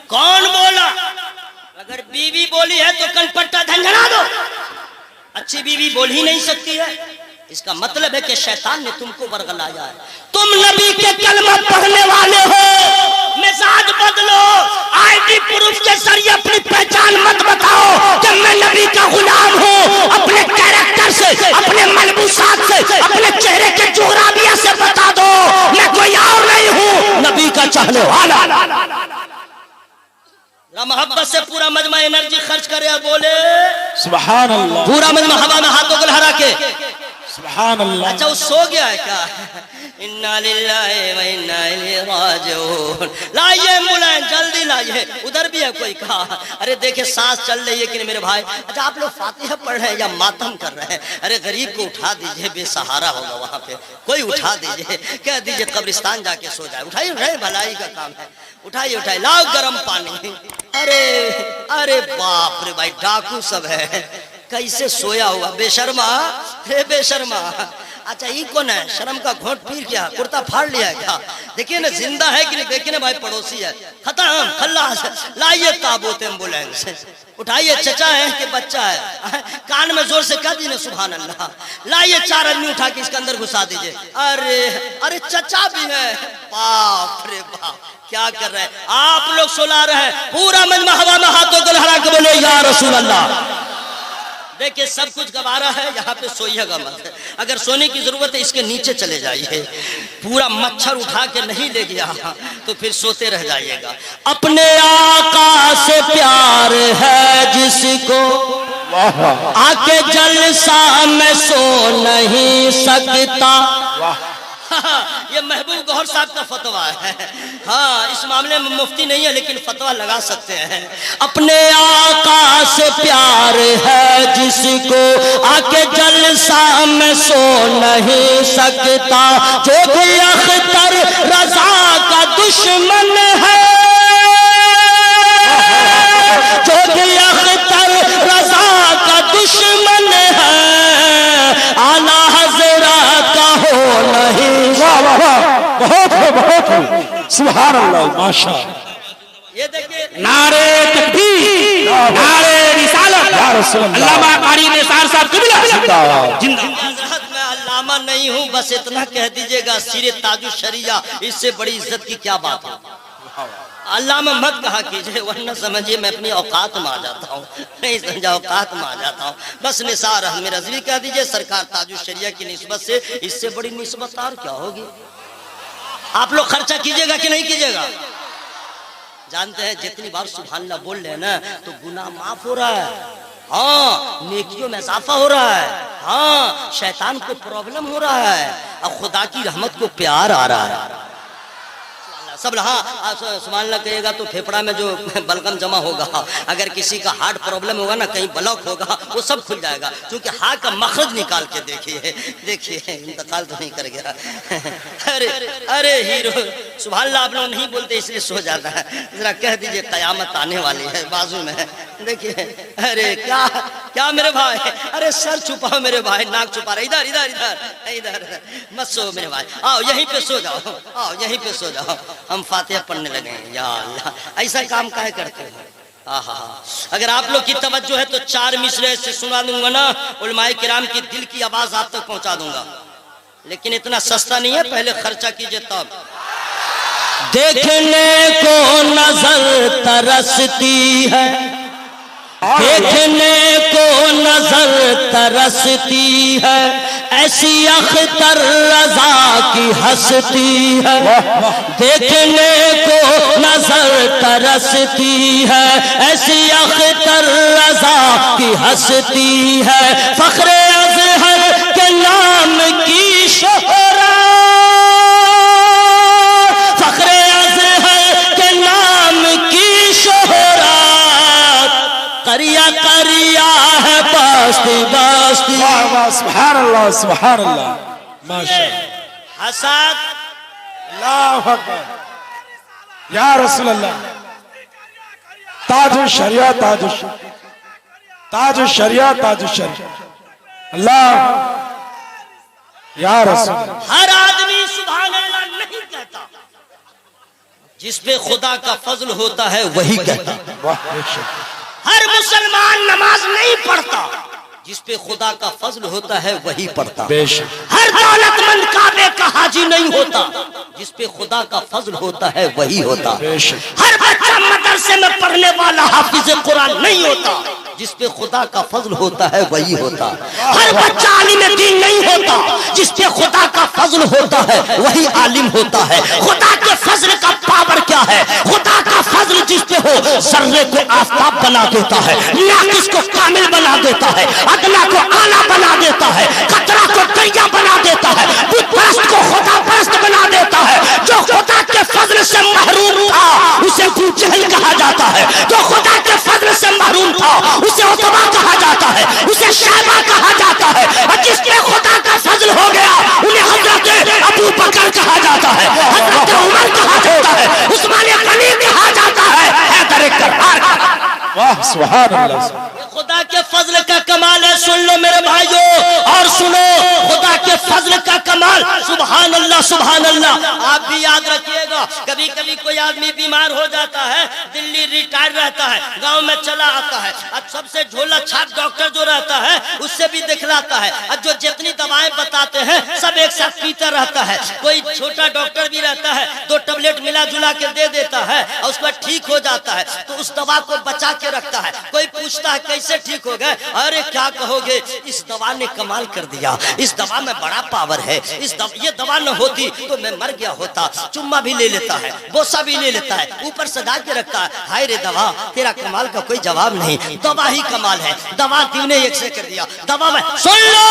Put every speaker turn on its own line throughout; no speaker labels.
کون بولا؟ اگر بیوی بولی ہے تو کنپٹا دھنجھنا دو. اچھی بیوی بول ہی نہیں سکتی ہے، اس کا مطلب ہے کہ شیطان نے تم کو ورغلایا ہے. تم نبی کے کلمہ پڑھنے والے ہو، مزاج بدلو. آئی ڈی پروف کے ذریعے اپنی پہچان مت بتاؤ کہ میں نبی کا غلام ہوں. اپنے کیریکٹر سے، اپنے ملبوسات سے، اپنے چہرے کے جغرافیہ سے بتا دو میں کوئی اور نہیں ہوں، نبی کا چاہنے والا. محبت سے پورا مجمع انرجی خرچ کرے اور بولے
سبحان اللہ.
پورا مجمع ہوا میں ہاتھوں کو لہرا کے
سبحان اللہ.
اچھا وہ سو گیا ہے کیا؟ انا للہ و انا الیہ راجعون. لائیے ایمبولینس جلدی لائیے. ادھر بھی ہے کوئی کہا ارے دیکھیں سانس چل رہی ہے کہ نہیں میرے بھائی. اچھا آپ لوگ فاتحہ پڑھ رہے ہیں یا ماتم کر رہے ہیں؟ ارے غریب کو اٹھا دیجئے، بے سہارا ہوگا وہاں پہ، کوئی اٹھا دیجئے، کہہ دیجئے قبرستان جا کے سو جائے. اٹھائیے اٹھائیے، بھلائی کا کام ہے. اٹھائیے اٹھائیے، لاؤ گرم پانی. ارے باپ رے بھائی، ڈاکو سب ہے. کیسے سویا ہوا بے شرما، ہے بے شرما. اچھا یہ کون ہے؟ شرم کا گھونٹ پیر کیا کرتا پھاڑ لیا ہے کیا؟ دیکھیے نا زندہ ہے کہ نہیں، دیکھیے نا بھائی پڑوسی ہے. ختم خلاص. لائیے تابوت ایمبولینس. اٹھائیے، چچا ہے کہ بچہ ہے؟ کان میں زور سے کہہ دیجیے سبحان اللہ. لائیے 4 آدمی اٹھا کے اس کے اندر گھسا دیجیے. ارے چچا بھی ہے. باپ رے باپ، کیا کر رہے ہیں آپ لوگ؟ سلا رہے ہیں. پورا مجمع ہوا میں ہاتھوں کو لہرا کے بولے یا رسول اللہ. دیکھیں سب کچھ گوارا ہے، یہاں پہ سوئیے گا مت. اگر سونے کی ضرورت ہے اس کے نیچے چلے جائیے. پورا مچھر اٹھا کے نہیں لے گیا تو پھر سوتے رہ جائیے گا. اپنے آقا سے پیار ہے جس کو، آ کے جلسہ میں سو نہیں سکتا. یہ محبوب گوہر صاحب کا فتویٰ ہے. ہاں اس معاملے میں مفتی نہیں ہے لیکن فتویٰ لگا سکتے ہیں. اپنے آقا سے پیار ہے جس کو، آ کے جلسہ میں سو نہیں سکتا. جو بھی اختر رضا کا دشمن ہے، جو بھی اختر رضا کا دشمن ہے، اعلیٰ حضرت کا ہو نہیں.
بہت سبحان اللہ ماشاء.
یہ دیکھیں
نعرے تکبیر، نعرے رسالت.
یا رسول اللہ.
علامہ قاری نثار صاحب قبلہ زندہ.
حضرت میں علامہ نہیں ہوں، بس اتنا کہہ دیجئے گا سیر تاج الشریعہ، اس سے بڑی عزت کی کیا بات ہے. علامہ مت کہا کیجئے ورنہ سمجھیے میں اپنی اوقات میں آ جاتا ہوں. نہیں سمجھا، اوقات میں آ جاتا ہوں. بس نثار احمد رضوی کہہ دیجئے سرکار تاج الشریعہ کی نسبت سے، اس سے بڑی نسبت اور کیا ہوگی. آپ لوگ خرچہ کیجئے گا کہ نہیں کیجئے گا؟ جانتے ہیں جتنی بار سبحان اللہ بول رہے ہیں نا تو گناہ معاف ہو رہا ہے. ہاں نیکیوں میں اضافہ ہو رہا ہے. ہاں شیطان کو پرابلم ہو رہا ہے اور خدا کی رحمت کو پیار آ رہا ہے. سب ہاں سبحان اللہ کہے گا تو پھیپڑا میں جو بلغم جمع ہوگا، اگر کسی کا ہارٹ پرابلم ہوگا نا، کہیں بلاک ہوگا، وہ سب کھل جائے گا. کیونکہ ہارٹ کا مخرج نکال کے دیکھیے انتقال تو نہیں کر گیا. ارے ہیرو سبحان اللہ آپ لوگ نہیں بولتے اس لیے سو جاتا ہے. ذرا کہہ دیجئے قیامت آنے والی ہے، بازو میں ہے. دیکھیے ارے کیا میرے بھائی، ارے سر چھپاؤ میرے بھائی، ناک چھپا رہے. ادھر مت سو میرے بھائی، آؤ یہیں پہ سو جاؤ، آؤ یہیں پہ سو جاؤ. ہم فاتحہ پڑھنے لگے ہیں. یا اللہ ایسا کام کاہے کرتے ہیں. اگر آپ لوگ کی توجہ ہے تو 4 مصرے سے سنا دوں گا نا، علماء کرام کی دل کی آواز آپ تک پہنچا دوں گا. لیکن اتنا سستا نہیں ہے، پہلے خرچہ کیجئے تب. دیکھنے کو نظر ترستی ہے، دیکھنے کو نظر ترستی ہے، ایسی اختر رضا کی ہستی ہے. دیکھنے کو نظر ترستی ہے، ایسی اختر رضا کی ہستی ہے. فخر اظہر کے نام کی شہرت، فخر اظہر کے نام کی شہرت، کریا ہے بستی بستی.
سبحان اللہ سبحان اللہ ماشاء.
حسد
اللہ اکبر. یا رسول اللہ. تاج الشریعہ، تاج الشریعہ، تاج الشریعہ، تاج الشریعہ. اللہ یا رسول اللہ.
ہر آدمی سبحان اللہ نہیں کہتا. جس پہ خدا کا فضل ہوتا ہے وہی کہتا ہے۔
واہ بے شک
ہر مسلمان نماز نہیں پڑھتا، جس پہ خدا کا فضل ہوتا ہے وہی پڑھتا۔
بے شک
ہر دولت مند کعبے کا حاجی نہیں ہوتا، جس پہ خدا کا فضل ہوتا ہے وہی ہوتا۔
بے شک
ہر بچہ مدرسے میں پڑھنے والا حافظ قرآن نہیں ہوتا، جس پہ خدا کا فضل ہوتا ہے وہی ہوتا۔ ہر بچہ عالم دین نہیں ہوتا، جس پہ خدا کا فضل ہوتا ہے وہی عالم ہوتا ہے۔ خدا کے فضل کا پاور کیا ہے؟ خدا کا فضل جس پہ ہو ذرے کو آفتاب بنا دیتا ہے، ناقص کو کامل بنا دیتا ہے، ادنا کو اعلیٰ بنا دیتا ہے، قطرہ کو دریا بنا دیتا ہے، بت پرست کو خدا پرست بنا دیتا ہے۔ جو خدا کے فضل سے محروم تھا اسے ابو جہل کہا جاتا ہے، جو خدا کے فضل سے محروم تھا اسے عتبہ کہا جاتا ہے، اسے شیبہ کہا جاتا ہے، اور جس پہ خدا کا فضل ہو گیا انہیں حضرت ابو بکر کہا جاتا ہے، حضرت عمر کہا جاتا ہے، عثمان غنی کہا جاتا ہے، حیدر کرار۔
واہ سبحان اللہ
خدا کے فضل کا کمال ہے، سن لو میرے بھائیو اور سنو خدا کے فضل کا کمال، سبحان اللہ سبحان اللہ۔ آپ بھی یاد رکھیے گا، کبھی کبھی کوئی آدمی بیمار ہو جاتا ہے، دلی ریٹائر رہتا ہے، گاؤں میں چلا آتا ہے، اب سب سے جھولا چھاپ ڈاکٹر جو رہتا ہے اس سے بھی دکھلاتا ہے، اب جو جتنی دوائیں بتاتے ہیں سب ایک ساتھ پیتا رہتا ہے۔ کوئی چھوٹا ڈاکٹر بھی رہتا ہے، 2 ٹیبلٹ ملا جلا کے دے دیتا ہے اور اس پر ٹھیک ہو جاتا ہے، تو اس دوا کو بچا کے رکھتا ہے۔ کوئی پوچھتا ہے کیسے ٹھیک ہو گئے؟ ارے کیا کہو گے، اس دوا نے کمال کر دیا، اس دوا میں بڑا پاور ہے، یہ دوا نہ ہوتی تو میں مر گیا ہوتا۔ چما بھی لے لیتا ہے، بوسا بھی لے لیتا ہے، اوپر سجا کے رکھتا ہے، ہائے رے دوا تیرا کمال کا کوئی جواب نہیں، دوا ہی کمال ہے، دوا تم نے ایک سے کر دیا۔ دوا میں سن لو،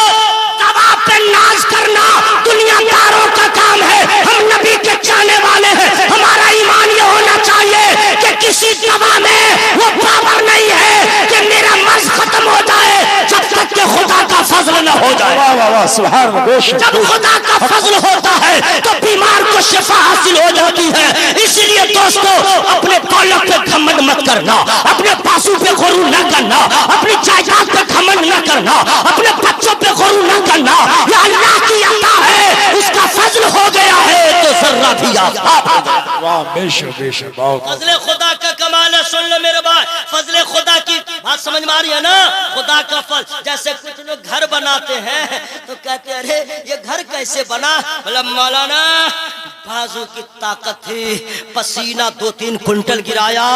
دوا پہ ناز کرنا دنیا داروں کا کام ہے، ہم نبی کے چاہنے والے ہیں، ہمارا ایمان یہ ہونا چاہیے کہ کسی دوا میں وہ پاور نہیں ہے کہ میرا مرض ختم ہو جائے جب تک کہ خدا کا فضل نہ ہو جائے۔
واہ واہ واہ سبحان اللہ بے شک
جب خدا کا فضل ہوتا ہے تو بیمار کو شفا حاصل ہو جاتی ہے۔ اس لیے دوستو اپنے دولت پہ گھمنڈ مت کرنا، اپنے پاسو پہ غرور نہ کرنا، اپنی جائیداد پہ گھمنڈ نہ کرنا، اپنے بچوں پہ غرور نہ کرنا۔ یہ اللہ کی عطا ہے، اس کا فضل ہو گیا ہے تو ذرہ بھی آفتاب ہو گیا۔
واہ بے شک بہت
فضل خدا کا کمال ہے، سن لو میرے بھائی، فضل خدا کی بات سمجھ میں آ رہی ہے نا؟ خدا کا فضل، جیسے کچھ لوگ گھر بناتے ہیں تو کہتے ہیں ارے یہ گھر کیسے بنا؟ بولا مولانا بازو کی طاقت تھی، پسینہ 2-3 کنٹل گرایا،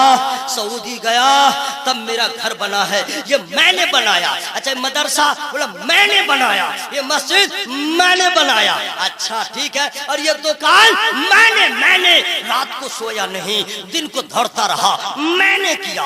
سعودی گیا تب میرا گھر بنا ہے، یہ میں نے بنایا۔ اچھا مدرسہ؟ بولا میں نے بنایا۔ یہ مسجد میں نے بنایا۔ اچھا ٹھیک ہے، اور یہ دکان میں نے رات کو سویا نہیں، دن کو دھڑتا رہا، میں نے کیا۔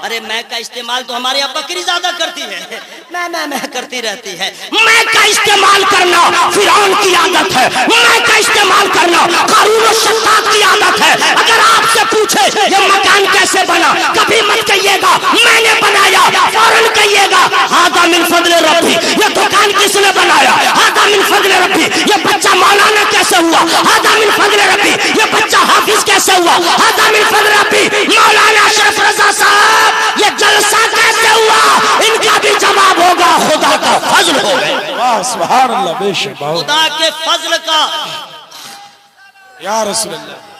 ارے میں کا استعمال تو ہمارے یہاں بکری زیادہ کرتی ہے، میں کرتی رہتی ہے۔ میں کا استعمال کرنا فرعون کی عادت ہے، میں کا استعمال کرنا قارون و شداد کی عادت ہے۔ اگر آپ سے پوچھے یہ مکان کیسے بنا، کبھی مت کہیے گا میں نے بنایا، فوراً کہیے گا ھذا من فضل ربی۔ یہ دکان کس نے بنایا؟ ھذا من فضل ربی۔ یہ بچہ مولانا کیسے ہوا؟ ھذا من فضل ربی۔ یہ بچہ حافظ کیسے ہوا؟ ھذا من فضل ربی۔ مولانا اشرف رضا صاحب یہ جلسہ کیسے ہوا؟ ان کا بھی جواب ہوگا خدا کا فضل ہو گیا۔
واہ سبحان اللہ بے شک بہت
خدا کے فضل کا
یا رسول اللہ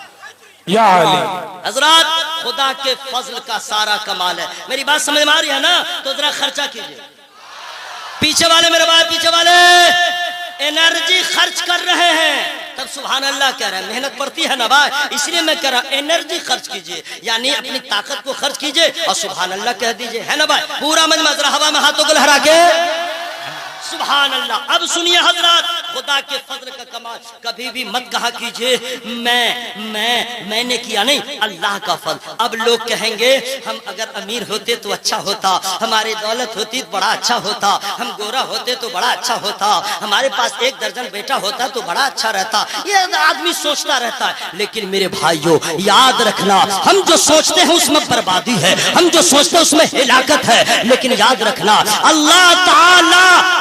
یا علی
حضرات، خدا کے فضل کا سارا کمال ہے۔ میری بات سمجھ میں آ رہی ہے نا؟ تو ذرا خرچہ کیجئے۔ پیچھے والے میرے بھائی، پیچھے والے انرجی خرچ کر رہے ہیں تب سبحان اللہ کہہ رہے ہیں۔ محنت پڑتی ہے نا بھائی، اس لیے میں کہہ رہا ہوں انرجی خرچ کیجئے، یعنی اپنی طاقت کو خرچ کیجئے اور سبحان اللہ کہہ دیجئے، ہے نا بھائی؟ پورا مجمع ذرا ہوا میں ہاتھوں کو لہرا کے سبحان اللہ۔ اب سنیے حضرات، خدا کے فضل کا کمال کبھی بھی مت کہا کیجئے میں نے کیا، نہیں، اللہ کا فضل۔ اب لوگ کہیں گے ہم اگر امیر ہوتے تو اچھا ہوتا، ہماری دولت ہوتی تو بڑا اچھا ہوتا، ہم گورا ہوتے تو بڑا اچھا ہوتا، ہمارے پاس 1 درجن بیٹا ہوتا تو بڑا اچھا رہتا۔ یہ آدمی سوچتا رہتا ہے، لیکن میرے بھائیوں یاد رکھنا، ہم جو سوچتے ہیں اس میں بربادی ہے، ہم جو سوچتے ہیں اس میں ہلاکت ہے، لیکن یاد رکھنا اللہ تعالی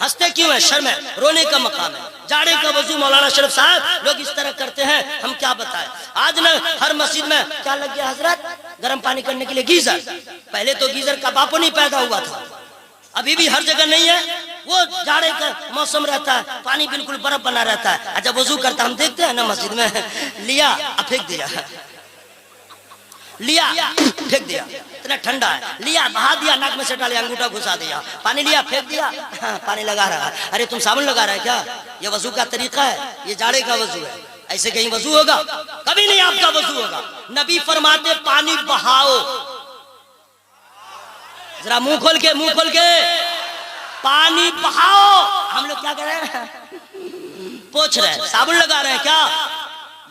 ہنستے کیوں ہیں؟ شرم ہے، رونے کا مقام ہے۔ جاڑے کا وضو مولانا شریف صاحب لوگ اس طرح کرتے ہیں، ہم کیا بتائیں۔ آج نہ ہر مسجد میں کیا لگ گیا حضرت؟ گرم پانی کرنے کے لیے گیزر۔ پہلے تو گیزر کا باپو نہیں پیدا ہوا تھا، ابھی بھی ہر جگہ نہیں ہے۔ وہ جاڑے کا موسم رہتا ہے، پانی بالکل برف بنا رہتا ہے، جب وضو کرتا ہم دیکھتے ہیں نا مسجد میں، لیا پھینک دیا، لیا پھینک دیا، اتنا ٹھنڈا ہے، لیا بہا دیا، ناک میں سے ڈالے، انگوٹھا گھسا دیا، پانی لیا پھینک دیا، پانی لگا رہا ہے۔ ارے تم صابن لگا رہا ہے کیا؟ یہ وضو کا طریقہ ہے، یہ جاڑے کا وضو ہے۔ ایسے کہیں وضو ہوگا؟ کبھی نہیں آپ کا وضو ہوگا۔ نبی فرماتے پانی بہاؤ، ذرا منہ کھول کے پانی بہاؤ۔ ہم لوگ کیا کر رہے ہیں؟ پوچھ رہے ہیں، صابن لگا رہے ہیں کیا؟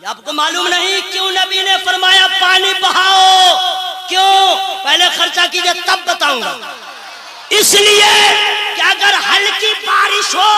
یہ آپ کو معلوم نہیں کیوں نبی نے فرمایا پانی بہاؤ؟ کیوں؟ پہلے خرچہ کیجئے تب بتاؤں گا۔ اس لیے کہ اگر ہلکی بارش ہو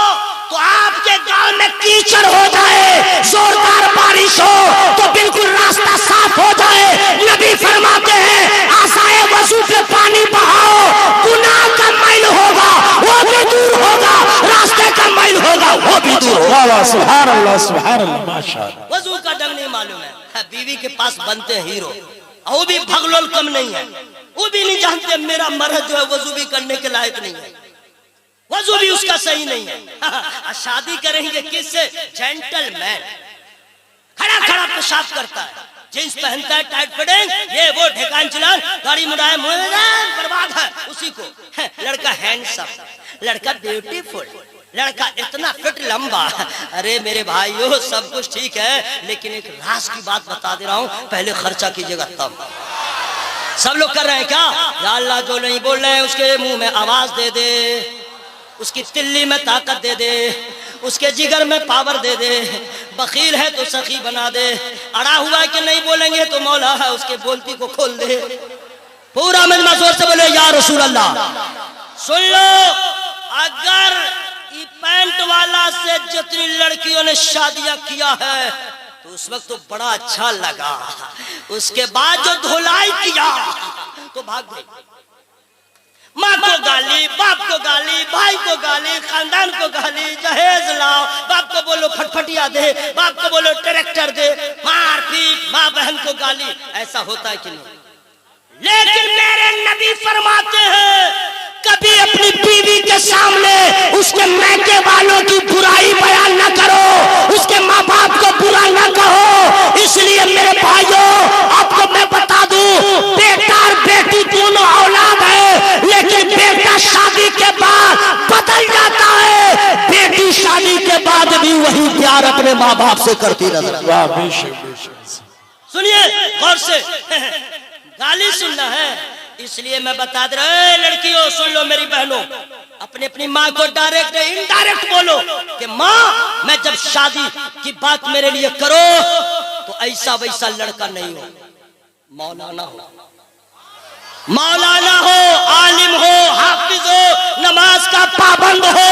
تو آپ کے گاؤں میں کیچڑ ہو جائے، زوردار بارش ہو تو بالکل راستہ صاف ہو جائے۔ نبی فرماتے ہیں آسائے وضو پہ پانی بہاؤ، گناہ کا میل ہوگا وہ بھی دور ہوگا، راستے کا میل ہوگا وہ بھی دور ہوگا۔
سبحان اللہ سبحان اللہ ماشاءاللہ۔
وضو کا ڈنگ نہیں معلوم ہے، بیوی کے پاس بنتے ہیں ہیرو، وہ بھی بھگلول کم نہیں ہے، وہ بھی نہیں جانتے میرا مرد جو ہے وضو بھی کرنے کے لائق نہیں ہے، وضو بھی اس کا صحیح نہیں ہے۔ شادی کریں گے کس سے؟ جینٹل مین، کھڑا کھڑا پیشاب کرتا ہے، جینس پہنتا ہے ٹائٹ فٹنگ، یہ وہ ڈھکان چلان، گاڑی مڑائے برباد ہے اسی کو۔ لڑکا ہینڈسم، لڑکا بیوٹیفل، لڑکا اتنا فٹ لمبا۔ ارے میرے بھائیو سب کچھ ٹھیک ہے، لیکن ایک راز کی بات بتا دے رہا ہوں، پہلے خرچہ کیجئے گا تب۔ سب لوگ کر رہے ہیں کیا؟ یا اللہ جو نہیں بول رہے ہیں اس کے منہ میں آواز دے دے، اس کی تلی میں طاقت دے دے، اس کے جگر میں پاور دے دے، بخیل ہے تو سخی بنا دے، اڑا ہوا ہے کہ نہیں بولیں گے تو مولا ہے اس کے بولتی کو کھول دے۔ پورا مجمع زور سے بولے یا رسول اللہ۔ سن لو، اگر یہ پینٹ والا سے جتنی لڑکیوں نے شادیاں کیا ہے تو اس وقت تو بڑا اچھا لگا، اس کے بعد جو دھلائی کیا تو بھاگ گئی۔ ماں کو گالی، باپ کو گالی، بھائی کو گالی، خاندان کو گالی، جہیز لاؤ، باپ کو بولو پھٹپھٹیا دے، باپ کو بولو ٹریکٹر دے، مار پیٹ، ماں بہن کو گالی۔ ایسا ہوتا ہے کہ نہیں؟ لیکن میرے نبی فرماتے ہیں کبھی اپنی بیوی کے سامنے اس کے میکے والوں کی برائی بیان نہ کرو، اس کے ماں باپ کو برا نہ کہو۔ اس لیے میرے بھائیوں آپ کو میں بتا دوں، بیٹا اور بیٹی دونوں اولاد ہے، لیکن بیٹا شادی کے بعد بدل جاتا ہے، بیٹی شادی کے بعد بھی وہی پیار اپنے ماں باپ سے کرتی نظر۔
واہ بے شک بے شک۔
سنیے غور سے، گالی سننا ہے، اس لیے میں بتا دے رہا ہوں لڑکیوں سن لو، میری بہنوں، اپنی اپنی ماں کو ڈائریکٹ انڈائریکٹ بولو کہ ماں میں جب شادی کی بات میرے لیے کرو تو ایسا ویسا لڑکا نہیں ہو، مولانا ہو، مولانا ہو، عالم ہو، حافظ ہو، نماز کا پابند ہو۔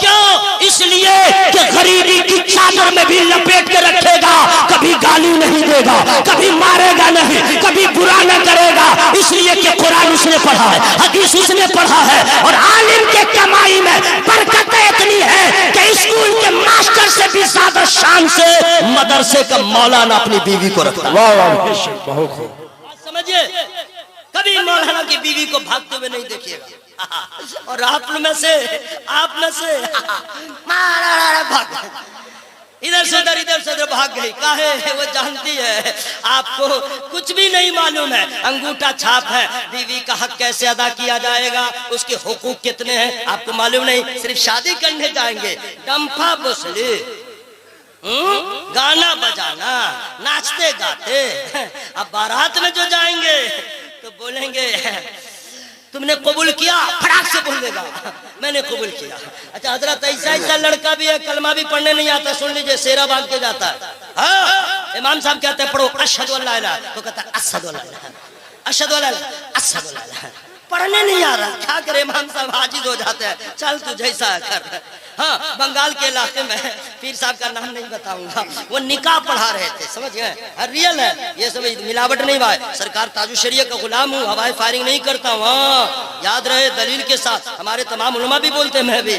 کیوں؟ اس لیے کہ غریبی کی چادر میں بھی لپیٹ کے رکھے گا، کبھی گالی نہیں دے گا، کبھی مارے گا نہیں، کبھی برا نہ کرے گا، اس لیے کہ قرآن اس نے پڑھا ہے، حدیث اس نے پڑھا ہے، اور عالم کے کمائی میں برکت اتنی ہے کہ اسکول کے ماسٹر سے بھی زیادہ شان سے مدرسے کا مولانا اپنی بیوی کو رکھتا ہے۔
واہ واہ بے شک بہت خوب۔
سمجھے؟ کبھی مولانا کی بیوی کو بھاگتے ہوئے نہیں دیکھیے گا، اور آپ میں سے بھاگ ادھر سے ادھر بھاگ گئی، کاہے؟ وہ جانتی ہے آپ کو کچھ بھی نہیں معلوم ہے، انگوٹھا چھاپ ہے، بیوی کا حق کیسے ادا کیا جائے گا، اس کے حقوق کتنے ہیں آپ کو معلوم نہیں، صرف شادی کرنے جائیں گے، ڈمپا بسلی، گانا بجانا، ناچتے گاتے، اب بارات میں جو جائیں گے تو بولیں گے تم نے قبول کیا، پھڑاک سے بول دے گا میں نے قبول کیا۔ اچھا حضرت ایسا لڑکا بھی ہے کلمہ بھی پڑھنے نہیں آتا، سن لیجئے سیرا باندھ کے جاتا ہے، ہاں امام صاحب کہتے ہیں پڑھو اشہد ان لا الہ الا اللہ، تو کہتا ہے اشہد ان لا الہ الا اللہ، اشہد ان لا الہ الا اللہ، اشہد ان لا الہ الا اللہ۔ پڑھنے نہیں آ رہا، کیا کرے امام صاحب عاجز ہو جاتے ہیں، چل تو جیسا کر۔ ہاں بنگال کے علاقے میں پیر صاحب کا نام نہیں بتاؤں گا، وہ نکاح پڑھا رہے تھے، سمجھ گئے؟ ریئل ہے یہ سب، ملاوٹ نہیں بھائی، سرکار تاج الشریعہ کا غلام ہوں، ہوائی فائرنگ نہیں کرتا ہوں، ہاں یاد رہے دلیل کے ساتھ، ہمارے تمام علماء بھی بولتے ہیں، میں بھی